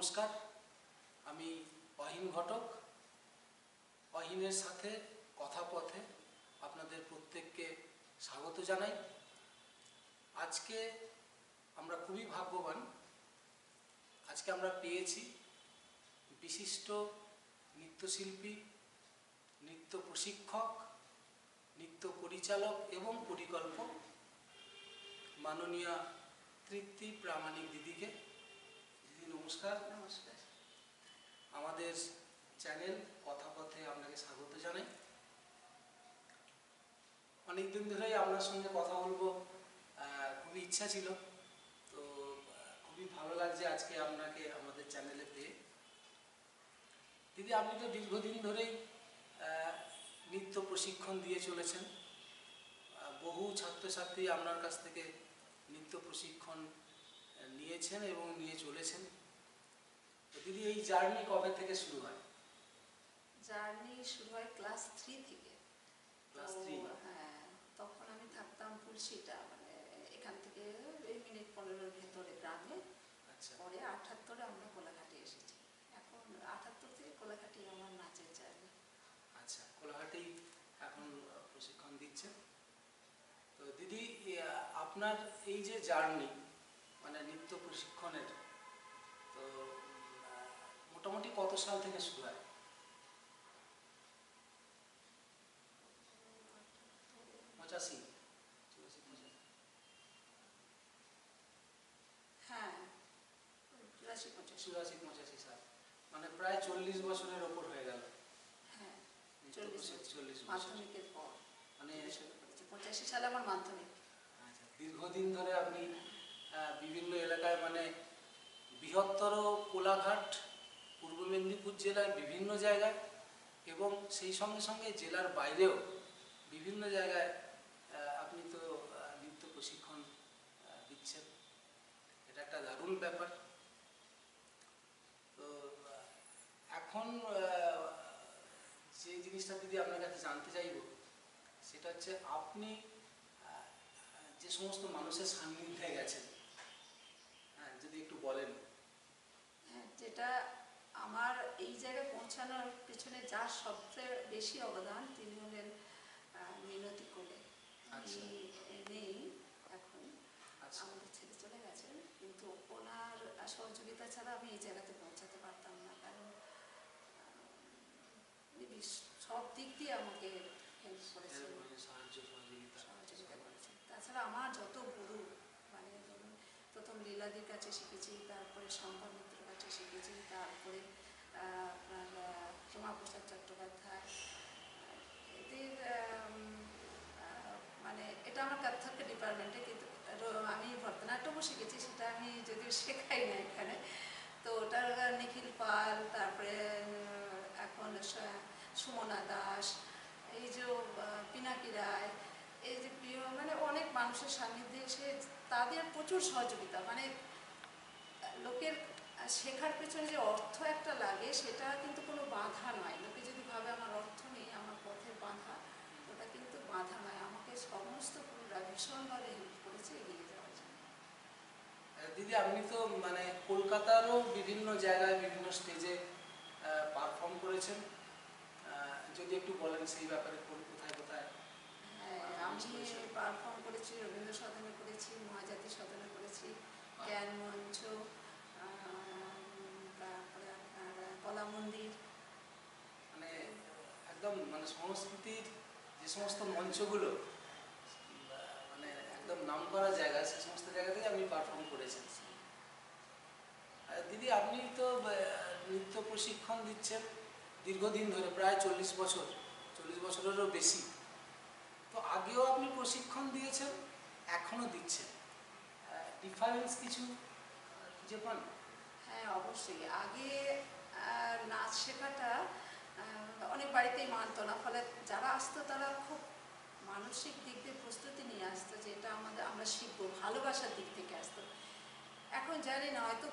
নমস্কার, আমি অহিন ঘটক। অহিনের সাথে কথা পথে আপনাদের প্রত্যেককে স্বাগত জানাই। আজকে আমরা খুবই ভাগ্যবান, আজকে আমরা পেয়েছি বিশিষ্ট নৃত্যশিল্পী, নৃত্য প্রশিক্ষক, নৃত্য পরিচালক এবং পরিকল্পক মাননীয়া তৃপ্তি প্রামাণিক দিদিকে। দিদি নমস্কার। নমস্কার। আমাদের চ্যানেল কথা পথে আপনাকে স্বাগত জানাই। অনেকদিন ধরেই আপনার সঙ্গে কথা বলবো খুবই ইচ্ছা ছিল, তো খুবই ভালো লাগছে আজকে আপনাকে আমাদের চ্যানেলে পেয়ে। দিদি, আপনি তো দীর্ঘদিন ধরেই নৃত্য প্রশিক্ষণ দিয়ে চলেছেন, বহু ছাত্রছাত্রী আপনার কাছ থেকে নৃত্য প্রশিক্ষণ নিয়েছেন এবং নিয়ে চলেছেন। তো দিদি, এই জার্নি কবে থেকে শুরু হয়? জার্নি শুরু হয় ক্লাস 3 থেকে। ক্লাস 3? হ্যাঁ, তখন আমি থাকতাম পুলসিটা, মানে এখান থেকে 2 মিনিট 15-এর ভেতরে গ্রামে। আচ্ছা। পরে 78-এ আমরা কোলাঘাটে এসেছি। এখন 78 থেকে কোলাঘাটে আমার নাচের জায়গা। আচ্ছা, কোলাঘাটেই এখন প্রশিক্ষণ দিচ্ছেন। তো দিদি, আপনার এই যে জার্নি, মানে নৃত্য প্রশিক্ষণের, তো মোটামুটি কত সাল থেকে শুরু হয়? হ্যাঁ, 84-85 সাল, মানে প্রায় 40 বছরের ওপর হয়ে গেল। হ্যাঁ, 40 বছর মাধ্যমিকের পর মানে 85 সালে আমার মাধ্যমিক। আচ্ছা, দীর্ঘদিন ধরে আপনি বিভিন্ন এলাকায়, মানে বৃহত্তর কোলাঘাট, পূর্ব মেদিনীপুর জেলার বিভিন্ন জায়গায় এবং সেই সঙ্গে সঙ্গে জেলার বাইরেও বিভিন্ন জায়গায় আপনি তো নৃত্য প্রশিক্ষণ দিচ্ছেন। এটা একটা দারুণ ব্যাপার। তো এখন যে জিনিসটা দিদি আপনার কাছে জানতে চাইব, সেটা হচ্ছে আপনি যে সমস্ত মানুষের সান্নিধ্যে গেছেন, যদি একটু বলেন। হ্যাঁ, যেটা আমার এই জায়গায় পৌঁছানোর পেছনে যার সবচেয়ে বেশি অবদান, তিনি হলেন মিনতি কোলে। নেই এখন, আমাদের ছেড়ে চলে গেছেন, কিন্তু ওনার সহযোগিতা ছাড়া আমি এই জায়গাতে পৌঁছাতে পারতাম না। কারণ সব দিক দিয়ে আমাকে হেল্প করেছেন, সহযোগিতা করেছেন। তাছাড়া আমার যত গুরু, মানে প্রথম লীলাদির কাছে শিখেছি, তারপরে শঙ্কর মিত্রের কাছে শিখেছি, তারপরে আপনার রমাপ্রসাদ চট্টোপাধ্যায়, এদের মানে এটা আমার কত্থক ডিপার্টমেন্টে, কিন্তু আমি ভরতনাট্যমও শিখেছি, সেটা আমি যদিও শেখাই না এখানে। তো ওটার নিখিল পাল, তারপরে এখন সুমনা দাস, এই যে পিনাকি রায়, এই যে মানে অনেক মানুষের সান্নিধ্যে এসে তাদের প্রচুর সহযোগিতা, মানে লোকের শেখার পেছনে যে অর্থ একটা লাগে, সেটা কিন্তু কোনো বাধা নয়। লোকে যদি ভাবে আমার অর্থ নেই, আমার পথের বাধা, ওটা কিন্তু বাধা নয়। আমাকে সমস্ত পুরোটা ভীষণভাবে হেল্প করেছে এগিয়ে যাওয়ার জন্য। দিদি, আপনি তো মানে কলকাতারও বিভিন্ন জায়গায় বিভিন্ন স্টেজে পারফর্ম করেছেন, যদি একটু বলেন সেই ব্যাপারে, কোথায় কোথায়? হ্যাঁ, আমি পারফর্ম করেছি, রবীন্দ্র সদনে করেছি, মহাজাতি সদনে করেছি, জ্ঞান মঞ্চ, তারপরে আপনার কলা মন্দির, মানে একদম মানে সংস্কৃতির যে সমস্ত মঞ্চগুলো, মানে একদম নাম করা জায়গা, সে সমস্ত জায়গা থেকে আপনি পারফর্ম করেছেন। দিদি, আপনি তো নৃত্য প্রশিক্ষণ দিচ্ছেন দীর্ঘদিন ধরে, প্রায় 40 বছরেরও বেশি। তো আগেও আপনি প্রশিক্ষণ দিয়েছেন, এখনও দিচ্ছেন, ডিফারেন্স কিছু খুঁজে পান? হ্যাঁ, অবশ্যই। আগে নাচ শেখাটা অনেক বাড়িতেই মানতো না, ফলে যারা আসতো তারা খুব মানসিক দিক দিয়ে প্রস্তুতি নিয়ে আসতো যে এটা আমরা শিখবো, ভালোবাসার দিক থেকে আসতো। এখন জানি না, হয়তো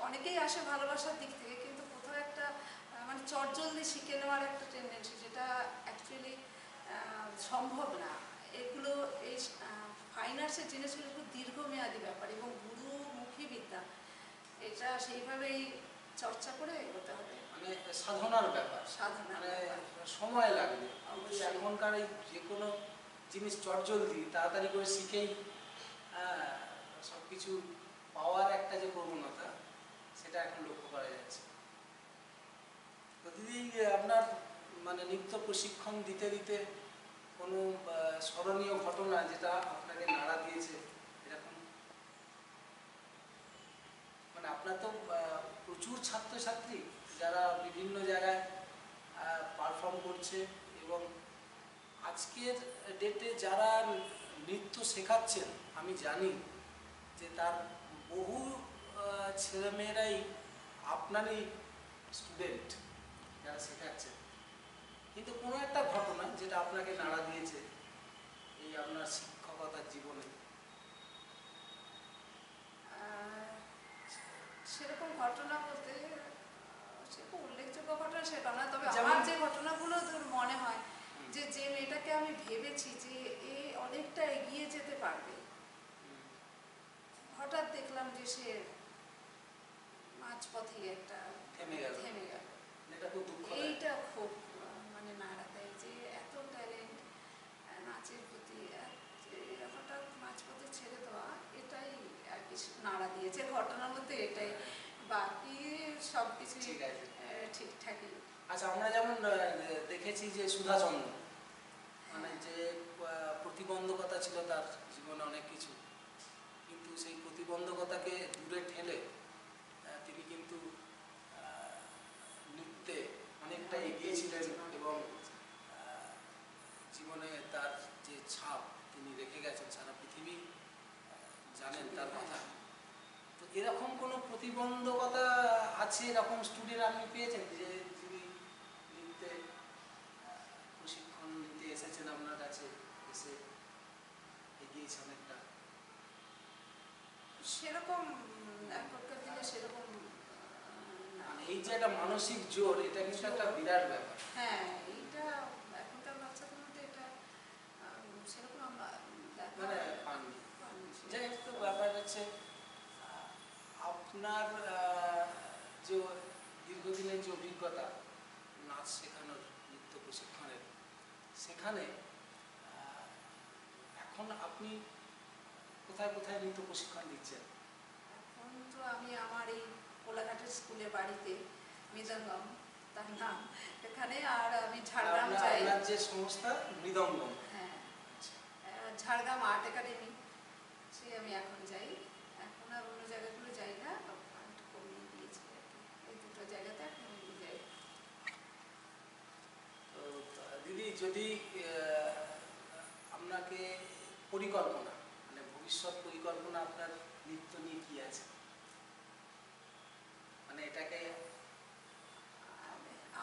অনেকেই আসে ভালোবাসার দিক থেকে, কিন্তু কোথাও একটা মানে চটজলদি শিখে নেওয়ার একটা টেন্ডেন্সি, যেটা অ্যাকচুয়ালি সম্ভব না। এগুলো এই ফাইন আর্টসের জিনিসগুলো খুব দীর্ঘমেয়াদী ব্যাপার এবং গুরুমুখী বিদ্যা। এটা সেইভাবেই চর্চা করে এগোতে হবে, মানে সাধনার ব্যাপার, সাধনা মানে সময় লাগবে। কিন্তু অবশ্যই। এখনকার এই যে কোনো জিনিস চটজলদি তাড়াতাড়ি করে শিখেই সব কিছু পাওয়ার একটা যে প্রবণতা, সেটা এখন লক্ষ্য করা যাচ্ছে। তো দিদি, আপনার মানে নৃত্য প্রশিক্ষণ দিতে দিতে কোনো স্মরণীয় ঘটনা যেটা আপনাকে নাড়া দিয়েছে এরকম? মানে আপনার তো প্রচুর ছাত্রছাত্রী যারা বিভিন্ন জায়গায় পারফর্ম করছে, এবং আজকের ডেটে যারা নৃত্য শেখাচ্ছেন আমি জানি যে তার বহু ছেলেমেয়েরাই আপনারই স্টুডেন্ট যারা শেখাচ্ছেন। কিন্তু কোনো একটা ঘটনা যেটা আপনাকে নাড়া দিয়েছে এই আপনার শিক্ষকতার জীবনে? সেরকম ঘটনা বলতে সেরকম উল্লেখযোগ্য ঘটনা সেটা না, তবে যেমন? আমার যে ঘটনাগুলো তোর মনে হয় যে যে মেয়েটাকে আমি ভেবেছি যে এ অনেকটা এগিয়ে যেতে পারবে, হঠাৎ দেখলাম যে সে মাঝপথেই একটা থেমে গেল। এটা খুব দুঃখদায়ক। এইটা খুব মানে নাড়া দেয় যে এত ট্যালেন্ট নাচের প্রতি, যে হঠাৎ মাঝপথে ছেড়ে দেওয়া, এটাই আর কি নাড়া দিয়েছে ঘটনার মধ্যে, এটাই। বাকি সব কিছু ঠিক আছে। ঠিকঠাকই। আচ্ছা, আমরা যেমন দেখেছি যে সুধাচন্দ্র, মানে যে প্রতিবন্ধকতা ছিল তার জীবনে অনেক কিছু, কিন্তু সেই প্রতিবন্ধকতাকে দূরে ঠেলে তিনি কিন্তু নৃত্যে অনেকটা এগিয়েছিলেন, এবং জীবনে তার যে ছাপ তিনি রেখে গেছেন সারা পৃথিবী জানেন তার কথা। তো এরকম কোনো প্রতিবন্ধকতা আছে, এরকম স্টুডেন্ট আপনি পেয়েছেন যে যিনি নৃত্যে প্রশিক্ষণ নিতে এসেছেন আপনার কাছে, এসে এগিয়েছে অনেকটা? সেরকম এখনকার দিনে সেরকম না। মানে এই যে একটা মানসিক জোর, এটা কিন্তু একটা বিরাট ব্যাপার। হ্যাঁ, এইটা এখনকার বাচ্চাদের মধ্যে এটা সেরকম আমরা মানে পাননি। যাই হোক, তো ব্যাপার হচ্ছে আপনার যে দীর্ঘদিনের যে অভিজ্ঞতা নাচ শেখানোর, নৃত্য প্রশিক্ষণের, সেখানে এখন আপনি কোথায় কোথায় নৃত্য প্রশিক্ষণ দিচ্ছেন? এখন তো আমি আমার এই কোলাঘাটের স্কুলে বাড়িতে মৃদঙ্গম তার নাম, এখানে, আর আমি ঝাড়গ্রাম যাই। আপনার যে সংস্থা মৃদঙ্গম? হ্যাঁ, ঝাড়গ্রাম আর্ট একাডেমি, সে আমি এখন যাই। এখন আর অন্য জায়গাগুলো যাই না, একটু কমিয়ে দিয়েছি আর কি। এই দুটো জায়গাতে এখন আমি যাই। তো দিদি, যদি আপনাকে পরিকল্পনা, মানে ভবিষ্যৎ পরিকল্পনা আপনার নৃত্য নিয়ে কি আছে? মানে এটাকে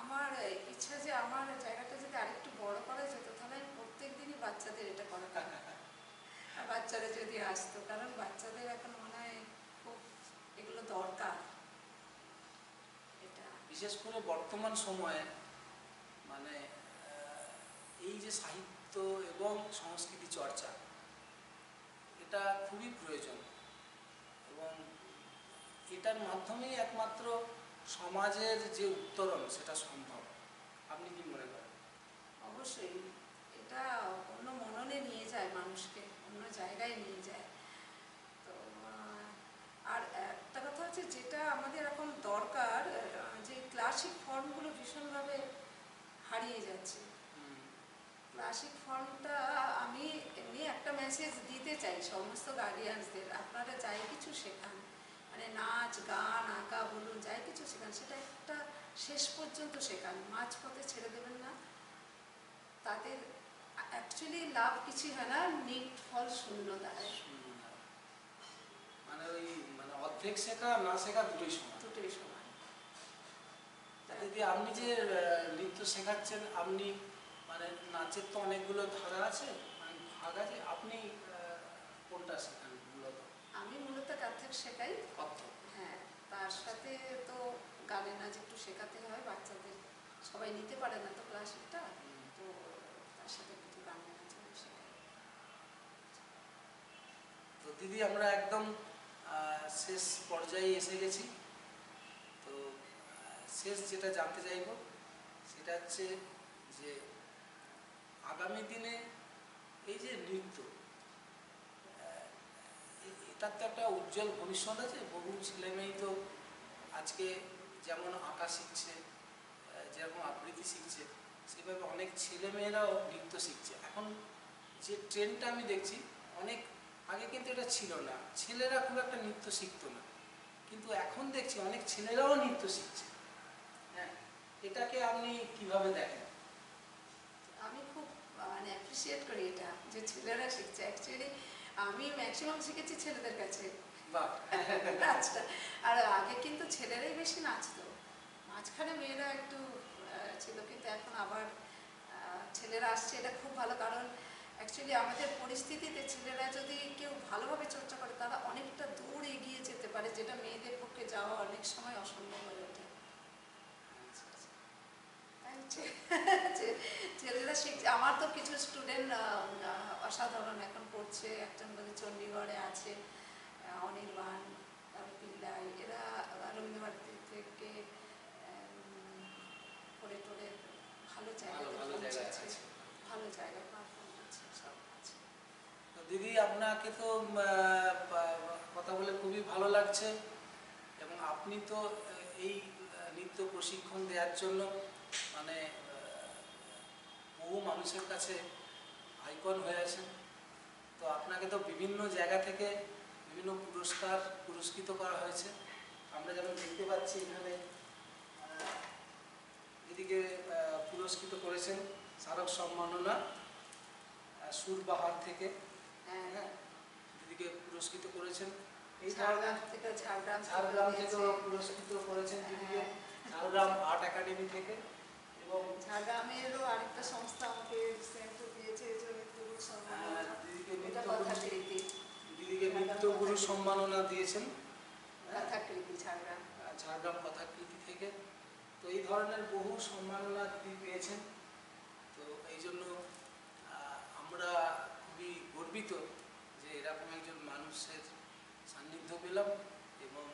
আমার ইচ্ছা যে আমার জায়গাটা যদি আরেকটু বড় করা যেত, তাহলে আমি প্রত্যেক দিনই বাচ্চাদের এটা করাতাম। আর বাচ্চারা যদি আসতো, কারণ বাচ্চাদের এখন মনে হয় খুব এগুলো দরকার। এটা বিশেষ করে বর্তমান সময়ে, মানে এই যে সাহিত্য এবং সংস্কৃতি চর্চা, এটা খুবই প্রয়োজন, এবং এটার মাধ্যমেই একমাত্র সমাজের যে উত্তরণ সেটা সম্ভব। আপনি কি মনে করেন? অবশ্যই এটা অন্য মননে নিয়ে যায়, মানুষকে অন্য জায়গায় নিয়ে যায়। তো আর একটা কথা হচ্ছে যেটা আমাদের এখন দরকার, যে ক্লাসিক ফর্মগুলো ভীষণভাবে হারিয়ে যাচ্ছে। ক্লাসিক ফর্মটা আমি এমনি একটা মেসেজ দিতে চাই সমস্ত গার্ডিয়ানসদের, আপনারা যাই কিছু শেখান, মানে নাচ গান আঁকা বলুন, যাই কিছু শেখান, সেটা একটা শেষ পর্যন্ত শেখান, মাঝপথে ছেড়ে দেবেন না। তাদের অ্যাকচুয়ালি লাভ কিছুই হয় না, নিট ফল শূন্য দাঁড়ায়। মানে ওই মানে অর্ধেক শেখা না শেখা দুটোই সমান। দুটোই সমান। দিদি, আপনি যে নৃত্য শেখাচ্ছেন, আপনি মানে নাচের তো অনেকগুলো ধারা আছে, মানে ভাগ আছে, আপনি কোনটা শেখান মূলত? আমি মূলত কত্থক শেখাই। কত্থক? হ্যাঁ, তার সাথে তো গানের নাচ একটু শেখাতে হয় বাচ্চাদের, সবাই নিতে পারে না তো ক্লাসিকটা, তো তার সাথে একটু গানের নাচ আমি শেখাই। তো দিদি, আমরা একদম শেষ পর্যায়ে এসে গেছি। তো শেষ যেটা জানতে চাইব সেটা হচ্ছে যে আগামী দিনে এই যে নৃত্য, এটার তো একটা উজ্জ্বল ভবিষ্যৎ আছে। বহু ছেলেমেয়েই তো আজকে যেমন আঁকা শিখছে, যেরকম আবৃত্তি শিখছে, সেভাবে অনেক ছেলেমেয়েরাও নৃত্য শিখছে। এখন যে ট্রেন্ডটা আমি দেখছি, অনেক আগে কিন্তু এটা ছিল না, ছেলেরা খুব একটা নৃত্য শিখতো না, কিন্তু এখন দেখছি অনেক ছেলেরাও নৃত্য শিখছে। হ্যাঁ, এটাকে আপনি কিভাবে দেখেন? আমি খুব মানে অ্যাপ্রিসিয়েট করি এটা যে ছেলেরা শিখছে। অ্যাকচুয়ালি আমি ম্যাক্সিমাম শিখেছি ছেলেদের কাছে বাহ! নাচটা। আর আগে কিন্তু ছেলেরাই বেশি নাচতো, মাঝখানে মেয়েরা একটু ছিল, কিন্তু এখন আবার ছেলেরা আসছে, এটা খুব ভালো। কারণ অ্যাকচুয়ালি আমাদের পরিস্থিতিতে ছেলেরা যদি কেউ ভালোভাবে চর্চা করে তারা অনেকটা দূর এগিয়ে যেতে পারে, যেটা মেয়েদের পক্ষে যাওয়া অনেক সময় অসম্ভব হয়ে ওঠে। ছেলেরা শিখছে। আমার তো কিছু স্টুডেন্ট অসাধারণ এখন পড়ছে, একজন বলে চণ্ডীগড়ে আছে, অনির্বাণ, পিল্লাই, এরা রবীন্দ্রভারতী থেকে পড়ে টড়ে ভালো জায়গাতে পৌঁছেছে, ভালো জায়গায় পারফর্ম করছে, সব আছে। তো দিদি, আপনাকে তো কথা বলে খুবই ভালো লাগছে, এবং আপনি তো এই নৃত্য প্রশিক্ষণ দেওয়ার জন্য মানে বহু মানুষের কাছে আইকন হয়ে আছেন। তো আপনাকে তো বিভিন্ন জায়গা থেকে বিভিন্ন পুরস্কৃত করা হয়েছে। আমরা যেমন দেখতে পাচ্ছি এখানে দিদিকে পুরস্কৃত করেছেন স্মারক সম্মাননা সুরবাহার থেকে। হ্যাঁ, দিদিকে পুরস্কৃত করেছেন। এই ঝাড়গ্রাম থেকেও পুরস্কৃত করেছেন দিদিকে, ঝাড়গ্রাম আর্ট একাডেমি থেকে। এবং ঝাড়গ্রামেরও আরেকটা সংস্থা আমাকে সেন্ট দিয়েছে, দিদিকে নৃত্য গুরু সম্মাননা দিয়েছেন কথাকৃতি, ঝাড়গ্রাম কথাকৃতি থেকে। তো এই ধরনের বহু সম্মাননা দিদি পেয়েছেন। তো এই জন্য আমরা খুবই গর্বিত যে এরকম একজন মানুষের সান্নিধ্য পেলাম, এবং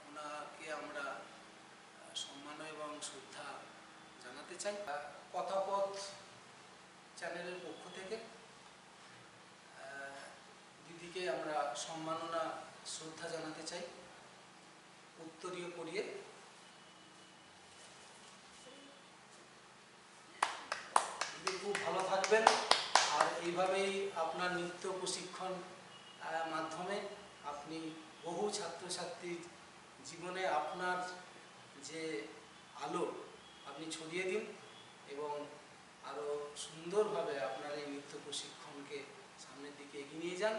ওনাকে আমরা সম্মান এবং শ্রদ্ধা জানাতে চাই। কথাপথ চ্যানেলের পক্ষ থেকে দিদিকে আমরা সম্মাননা শ্রদ্ধা জানাতে চাই উত্তরীয় পরিয়ে। দিদি খুব ভালো থাকবেন, আর এইভাবেই আপনার নৃত্য প্রশিক্ষণ মাধ্যমে আপনি বহু ছাত্রছাত্রীর জীবনে আপনার যে আলো আপনি ছড়িয়ে দিন, এবং আরও সুন্দরভাবে আপনার এই নৃত্য প্রশিক্ষণকে সামনের দিকে এগিয়ে নিয়ে যান।